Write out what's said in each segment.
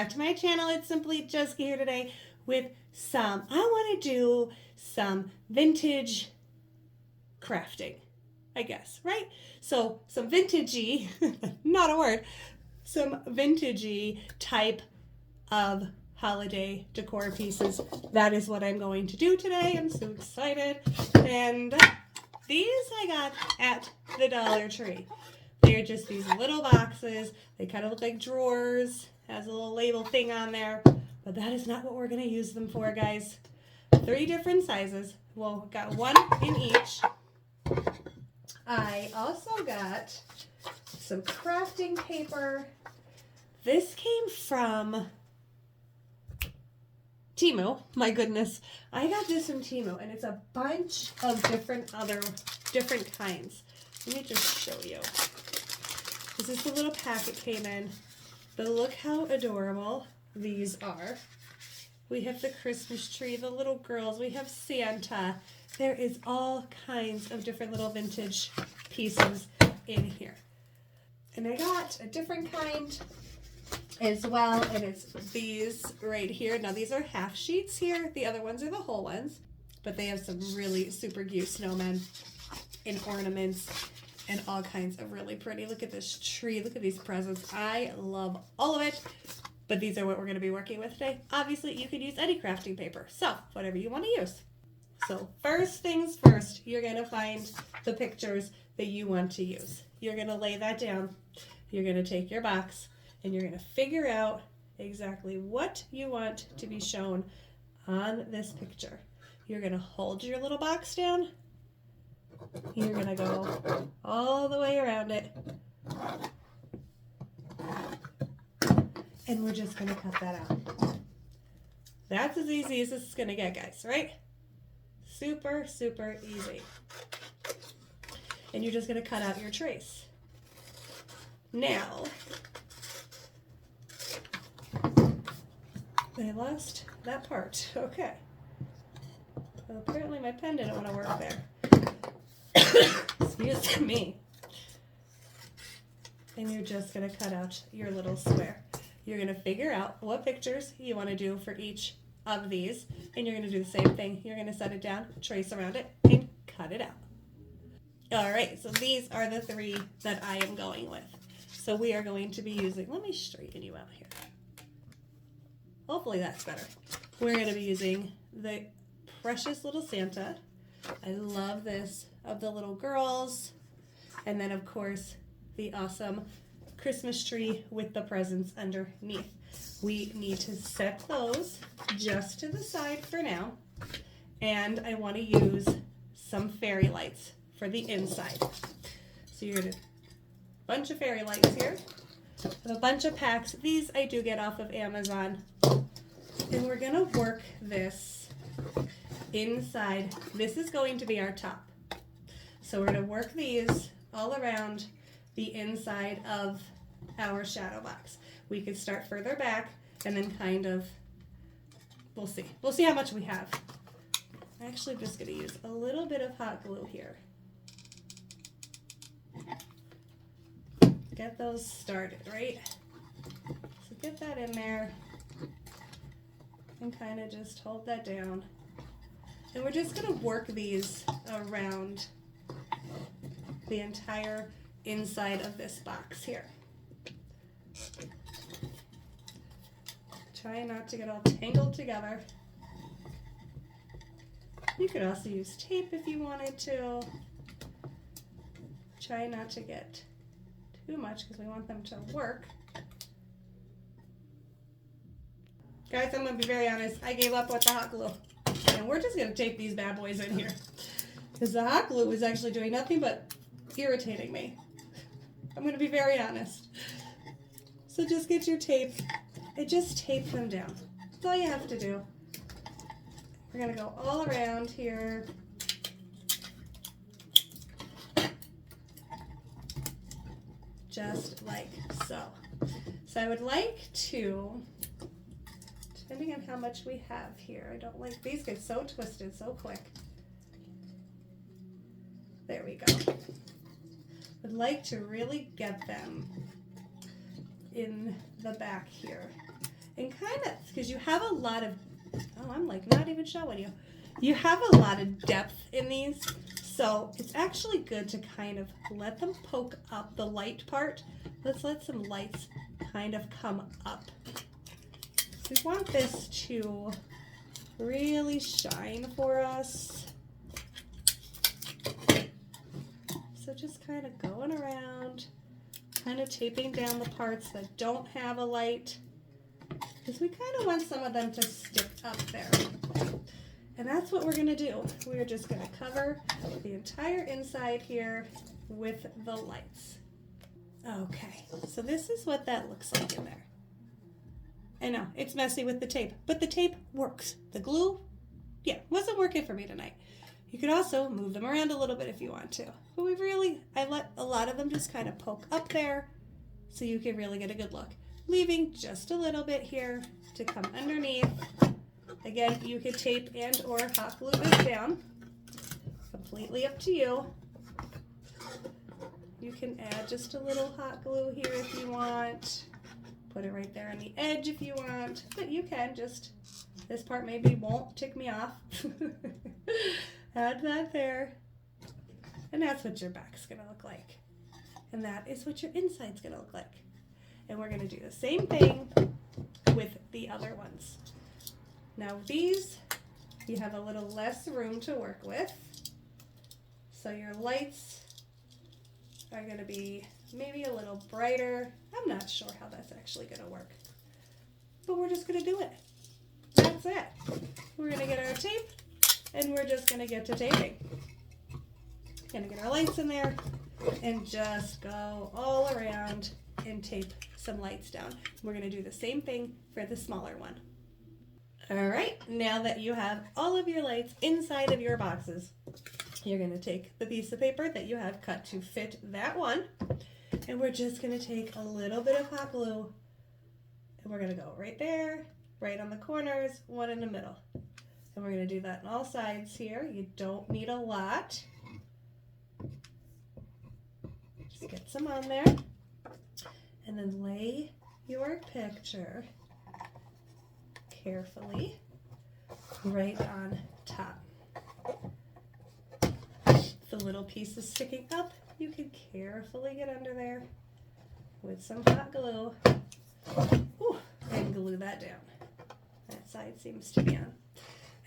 back to my channel. It's Simply Jessica here today with I want to do some vintage crafting, I guess, right? So some vintagey, not a word, some vintagey type of holiday decor pieces. That is what I'm going to do today. I'm so excited. And these I got at the Dollar Tree. They're just these little boxes. They kind of look like drawers. Has a little label thing on there. But that is not what we're going to use them for, guys. 3 different sizes. Well, got 1 in each. I also got some crafting paper. This came from Temu. My goodness. I got this from Temu, and it's a bunch of different kinds. Let me just show you. This is the little packet came in. But look how adorable these are. We have the Christmas tree, the little girls. We have Santa. There is all kinds of different little vintage pieces in here. And I got a different kind as well, and it's these right here. Now these are half sheets here. The other ones are the whole ones, but they have some really super cute snowmen and ornaments and all kinds of really pretty. Look at this tree. Look at these presents. I love all of it, but these are what we're going to be working with today. Obviously, you could use any crafting paper, so whatever you want to use. So first things first, you're going to find the pictures that you want to use. You're going to lay that down. You're going to take your box, and you're going to figure out exactly what you want to be shown on this picture. You're going to hold your little box down. You're going to go all the way around it. And we're just going to cut that out. That's as easy as this is going to get, guys, right? Super, super easy. And you're just going to cut out your trace. Now, I lost that part. Okay. Well, apparently my pen didn't want to work there. Excuse me. And you're just going to cut out your little square. You're going to figure out what pictures you want to do for each of these, and you're going to do the same thing. You're going to set it down, trace around it, and cut it out. All right, so these are the 3 that I am going with. So we are going to be using, let me straighten you out here. Hopefully that's better. We're going to be using the precious little Santa. I love this, of the little girls. And then, of course, the awesome Christmas tree with the presents underneath. We need to set those just to the side for now. And I want to use some fairy lights for the inside. So you're going to, bunch of fairy lights here. I have a bunch of packs. These I do get off of Amazon. And we're going to work this inside. This is going to be our top. So we're going to work these all around the inside of our shadow box. We could start further back and then kind of, we'll see. We'll see how much we have. I'm actually just going to use a little bit of hot glue here. Get those started, right? So get that in there and kind of just hold that down. And we're just going to work these around the entire inside of this box here. Try not to get all tangled together. You could also use tape if you wanted to. Try not to get too much because we want them to work. Guys, I'm going to be very honest. I gave up with the hot glue. And we're just going to tape these bad boys in here. Because the hot glue is actually doing nothing but irritating me. I'm going to be very honest. So just get your tape and just tape them down. That's all you have to do. We're going to go all around here. Just like so. So I would like to, depending on how much we have here, I don't like, these get so twisted so quick. There we go. Would like to really get them in the back here. and kind of, because you have a lot of, oh, I'm like not even showing you. You have a lot of depth in these, so it's actually good to kind of let them poke up the light part. Let's let some lights kind of come up. We want this to really shine for us. So just kind of going around, kind of taping down the parts that don't have a light, because we kind of want some of them to stick up there. And that's what we're going to do. We're just going to cover the entire inside here with the lights. Okay, so this is what that looks like in there. I know, it's messy with the tape, but the tape works. The glue, yeah, wasn't working for me tonight. You could also move them around a little bit if you want to. But I let a lot of them just kind of poke up there so you can really get a good look. Leaving just a little bit here to come underneath. Again, you could tape and or hot glue this down. Completely up to you. You can add just a little hot glue here if you want. Put it right there on the edge if you want. But you can just, this part maybe won't tick me off. Add that there. And that's what your back's gonna look like. And that is what your inside's gonna look like. And we're gonna do the same thing with the other ones. Now these, you have a little less room to work with. So your lights are gonna be maybe a little brighter. I'm not sure how that's actually gonna work. But we're just gonna do it. That's it. We're gonna get our tape and we're just gonna get to taping. Gonna get our lights in there and just go all around and tape some lights down. We're gonna do the same thing for the smaller one. All right, now that you have all of your lights inside of your boxes, you're gonna take the piece of paper that you have cut to fit that one, and we're just gonna take a little bit of hot glue, and we're gonna go right there, right on the corners, one in the middle. And we're gonna do that on all sides here. You don't need a lot. Just get some on there, and then lay your picture carefully right on top. The little pieces sticking up, you can carefully get under there with some hot glue. Ooh, and glue that down. That side seems to be on.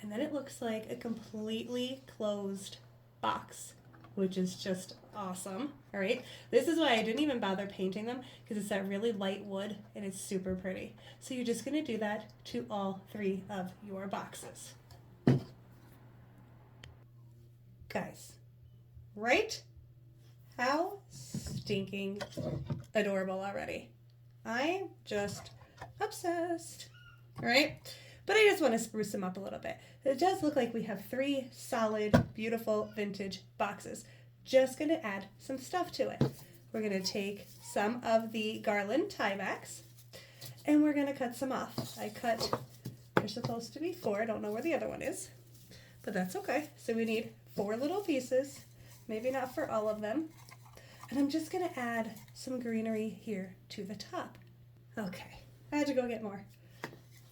And then it looks like a completely closed box, which is just awesome. All right, this is why I didn't even bother painting them, because it's that really light wood and it's super pretty. So you're just gonna do that to all 3 of your boxes. Guys, right? How stinking adorable already. I'm just obsessed, all right? But I just want to spruce them up a little bit. It does look like we have 3 solid, beautiful vintage boxes. Just going to add some stuff to it. We're going to take some of the garland tiebacks and we're going to cut some off. There's supposed to be 4. I don't know where the other one is, but that's okay. So we need 4 little pieces, maybe not for all of them. And I'm just going to add some greenery here to the top. Okay, I had to go get more.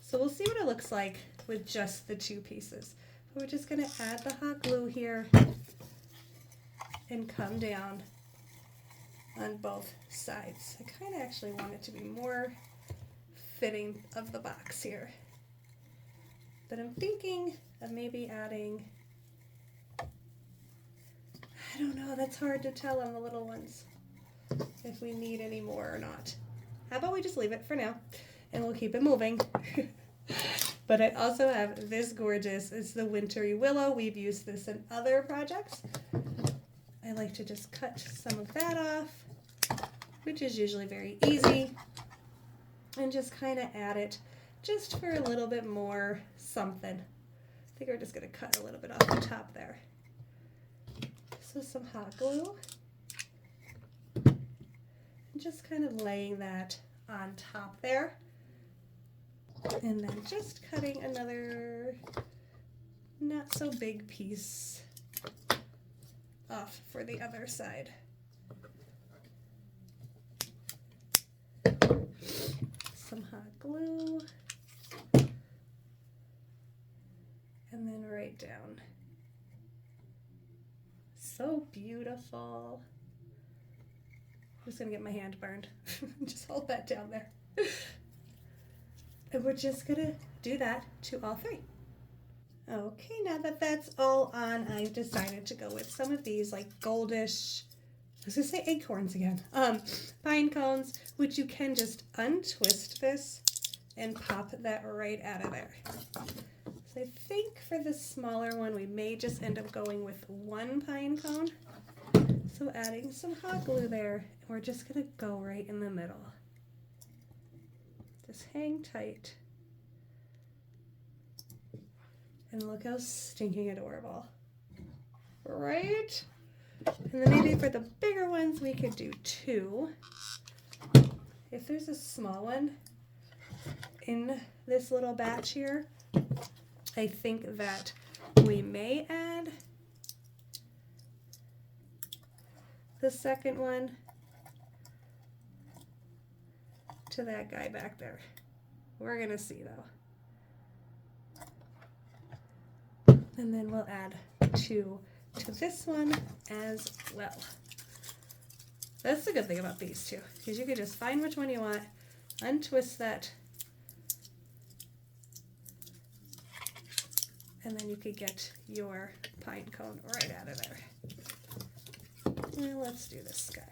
So we'll see what it looks like with just the 2 pieces. We're just going to add the hot glue here and come down on both sides. I kind of actually want it to be more fitting of the box here. But I'm thinking of maybe adding, I don't know, that's hard to tell on the little ones if we need any more or not. How about we just leave it for now and we'll keep it moving. But I also have this gorgeous, it's the Wintry Willow. We've used this in other projects. I like to just cut some of that off, which is usually very easy, and just kind of add it just for a little bit more something. I think we're just going to cut a little bit off the top there. So some hot glue, and just kind of laying that on top there. And then just cutting another not so big piece off for the other side. Some hot glue, upside down. So beautiful. I'm just gonna get my hand burned. Just hold that down there. And we're just gonna do that to all three. Okay, now that that's all on, I've decided to go with some of these like goldish, I was gonna say acorns again, pine cones, which you can just untwist this and pop that right out of there. So I think for the smaller one, we may just end up going with one pine cone. So adding some hot glue there, and we're just gonna go right in the middle. Just hang tight. And look how stinking adorable. Right? And then maybe for the bigger ones, we could do two. If there's a small one in this little batch here, I think that we may add the second one to that guy back there. We're gonna see though. And then we'll add two to this one as well. That's the good thing about these two, because you can just find which one you want, untwist that, and then you could get your pine cone right out of there. Now let's do this guy.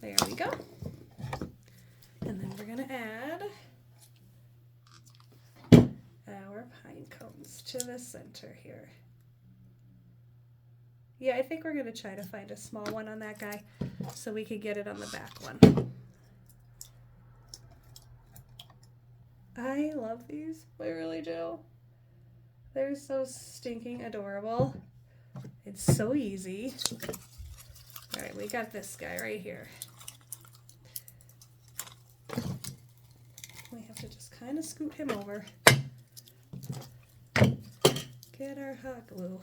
There we go. And then we're gonna add our pine cones to the center here. Yeah, I think we're gonna try to find a small one on that guy so we could get it on the back one. I love these, I really do. They're so stinking adorable. It's so easy. All right, we got this guy right here. We have to just kind of scoot him over. Get our hot glue.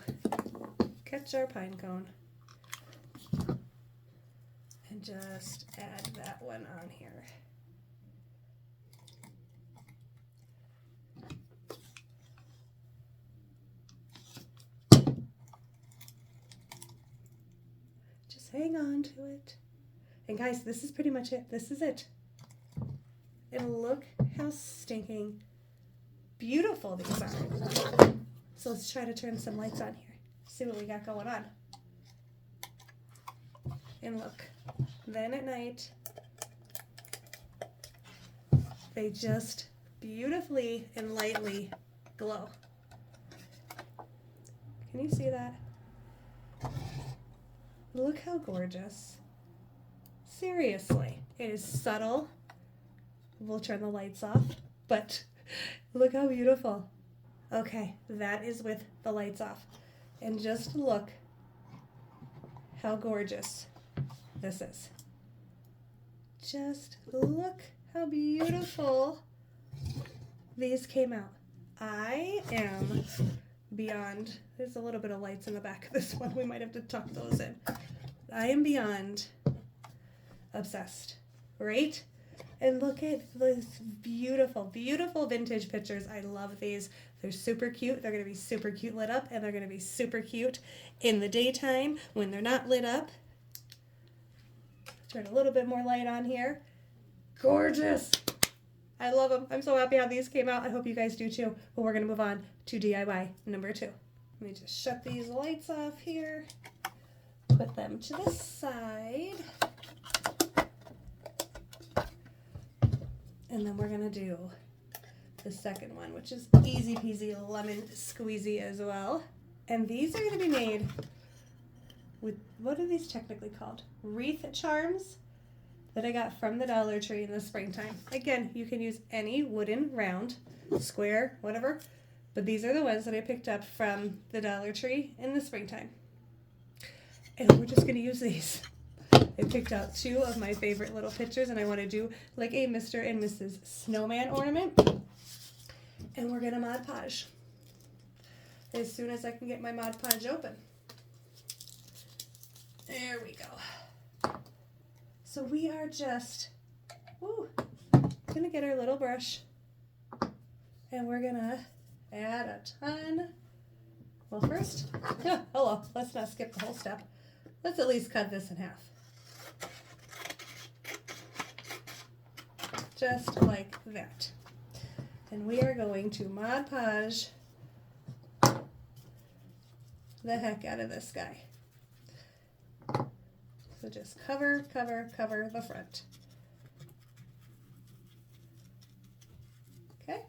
Catch our pine cone. And just add that one on here. Hang on to it. And guys, this is pretty much it. This is it. And look how stinking beautiful these are. So let's try to turn some lights on here. See what we got going on. And look, then at night, they just beautifully and lightly glow. Can you see that? Look how gorgeous. Seriously, it is subtle. We'll turn the lights off, but look how beautiful. Okay, that is with the lights off. And just look how gorgeous this is. Just look how beautiful these came out. I am beyond, there's a little bit of lights in the back of this one. We might have to tuck those in. I am beyond obsessed, right? And look at those beautiful, beautiful vintage pictures. I love these. They're super cute. They're going to be super cute lit up, and they're going to be super cute in the daytime when they're not lit up. Turn a little bit more light on here. Gorgeous. I love them. I'm so happy how these came out. I hope you guys do too. But we're going to move on to DIY number 2. Let me just shut these lights off here. Put them to the side. And then we're going to do the second one, which is easy peasy lemon squeezy as well. And these are going to be made with, what are these technically called? Wreath charms that I got from the Dollar Tree in the springtime. Again, you can use any wooden, round, square, whatever. But these are the ones that I picked up from the Dollar Tree in the springtime. And we're just going to use these. I picked out 2 of my favorite little pictures, and I want to do like a Mr. and Mrs. Snowman ornament. And we're going to Mod Podge as soon as I can get my Mod Podge open. There we go. So we are just going to get our little brush, And we're gonna add a ton. Well, first, yeah, hello, let's not skip the whole step. Let's at least cut this in half. Just like that. And we are going to Mod Podge the heck out of this guy. So just cover, cover, cover the front. Okay?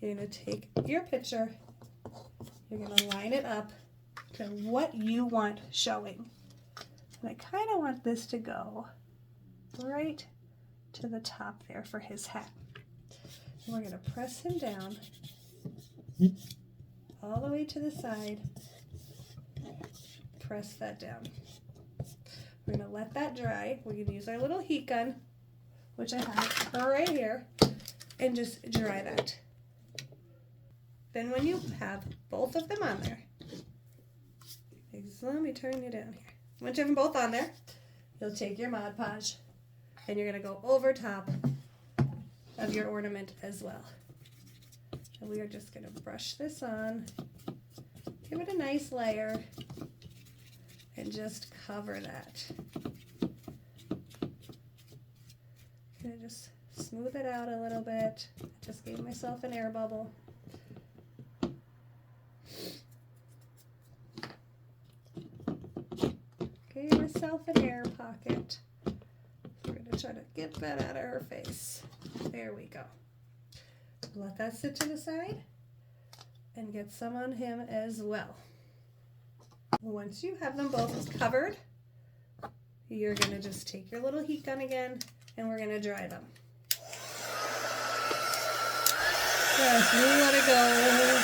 You're going to take your picture, you're going to line it up to what you want showing. And I kind of want this to go right to the top there for his hat. And we're going to press him down all the way to the side. Press that down. We're going to let that dry. We're going to use our little heat gun, which I have right here, and just dry that. Then when you have both of them on there, let me turn you down here. Once you have them both on there, you'll take your Mod Podge and you're going to go over top of your ornament as well. And we are just going to brush this on, give it a nice layer, and just cover that. Gonna just smooth it out a little bit. Just gave myself an air bubble. Gave myself an air pocket. We're gonna try to get that out of her face. There we go. Let that sit to the side and get some on him as well. Once you have them both covered, you're going to just take your little heat gun again and we're going to dry them. Just let it go.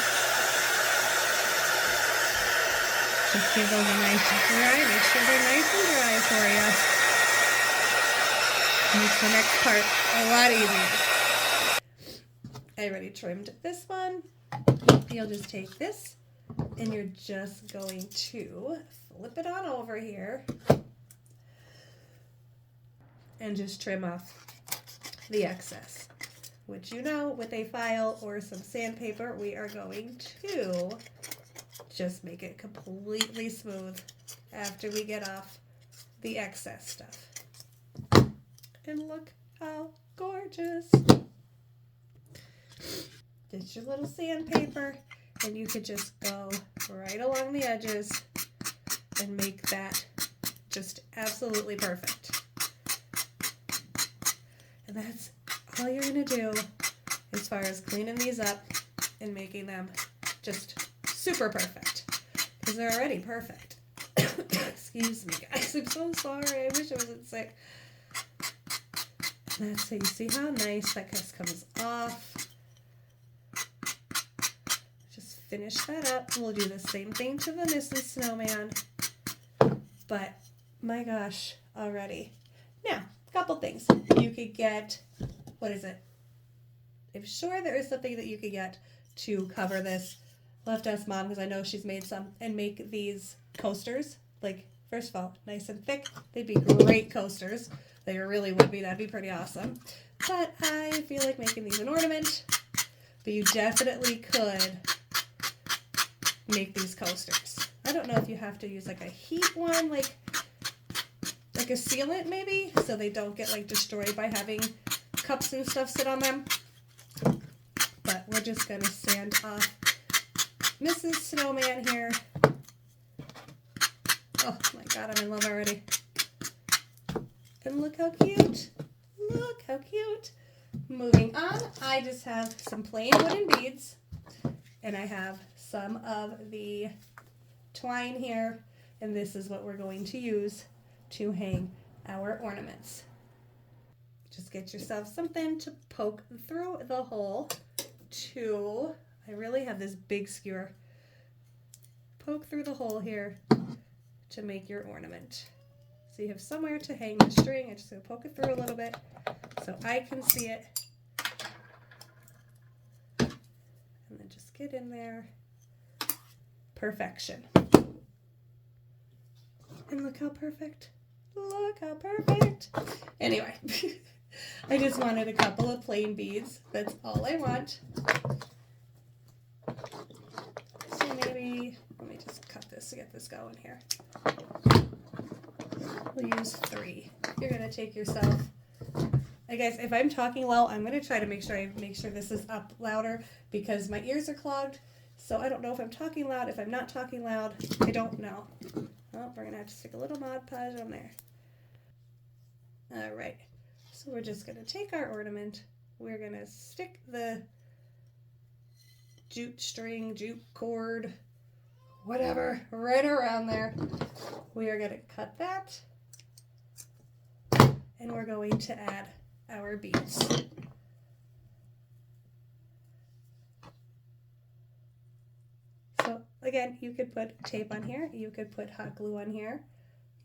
Just give those a nice dry. Make sure they're nice and dry for you. Makes the next part a lot easier. I already trimmed this one. You'll just take this and you're just going to flip it on over here and just trim off the excess, which, you know, with a file or some sandpaper, we are going to just make it completely smooth after we get off the excess stuff. And look how gorgeous. Get your little sandpaper and you could just go right along the edges and make that just absolutely perfect. And that's all you're going to do as far as cleaning these up and making them just super perfect, because they're already perfect. Excuse me, guys. I'm so sorry. I wish I wasn't sick. And that's so you see how nice that just comes off. Just finish that up. We'll do the same thing to the Mrs. Snowman. But my gosh, already. Now, a couple things. You could get, what is it? I'm sure there is something that you could get to cover this. We'll have to ask Mom, because I know she's made some, and make these coasters. Like, first of all, nice and thick. They'd be great coasters. They really would be. That'd be pretty awesome. But I feel like making these an ornament. But you definitely could make these coasters. I don't know if you have to use like a heat one, like a sealant maybe, so they don't get like destroyed by having cups and stuff sit on them. But we're just gonna sand off Mrs. Snowman here. Oh my God, I'm in love already. And look how cute. Look how cute. Moving on, I just have some plain wooden beads, and I have some of the twine here, and this is what we're going to use to hang our ornaments. Just get yourself something to poke through the hole to, I really have this big skewer. Poke through the hole here to make your ornament. So you have somewhere to hang the string. I'm just going to poke it through a little bit so I can see it. And then just get in there. Perfection. And look how perfect. Look how perfect. Anyway, I just wanted a couple of plain beads. That's all I want. So maybe, let me just cut this to get this going here. We'll use 3. You're going to take yourself, hey guys, if I'm talking low, I'm going to try to make sure this is up louder because my ears are clogged. So I don't know if I'm talking loud. If I'm not talking loud, I don't know. Oh, we're going to have to stick a little Mod Podge on there. All right. So we're just going to take our ornament. We're going to stick the jute string, jute cord, whatever, right around there. We are going to cut that. And we're going to add our beads. So again, you could put tape on here. You could put hot glue on here.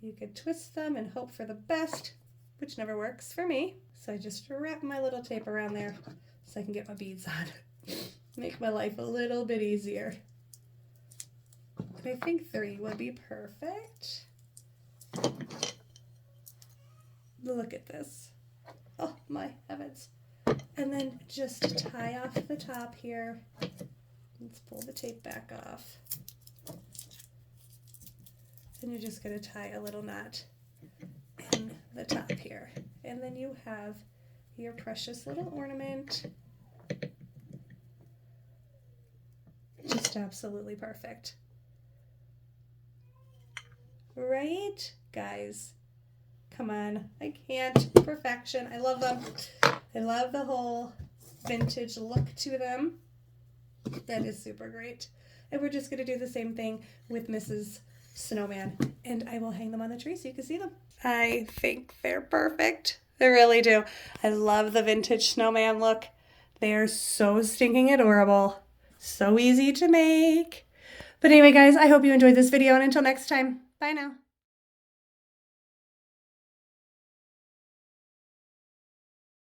You could twist them and hope for the best, which never works for me. So I just wrap my little tape around there so I can get my beads on. Make my life a little bit easier. And I think 3 would be perfect. Look at this. Oh my heavens. And then just tie off the top here. Let's pull the tape back off. And you're just going to tie a little knot in the top here. And then you have your precious little ornament. Just absolutely perfect. Right, guys? Come on. I can't. Perfection. I love them. I love the whole vintage look to them. That is super great. And we're just going to do the same thing with Mrs. Snowman. And I will hang them on the tree so you can see them. I think they're perfect. I really do. I love the vintage snowman look. They are so stinking adorable. So easy to make. But anyway, guys, I hope you enjoyed this video. And until next time, bye now.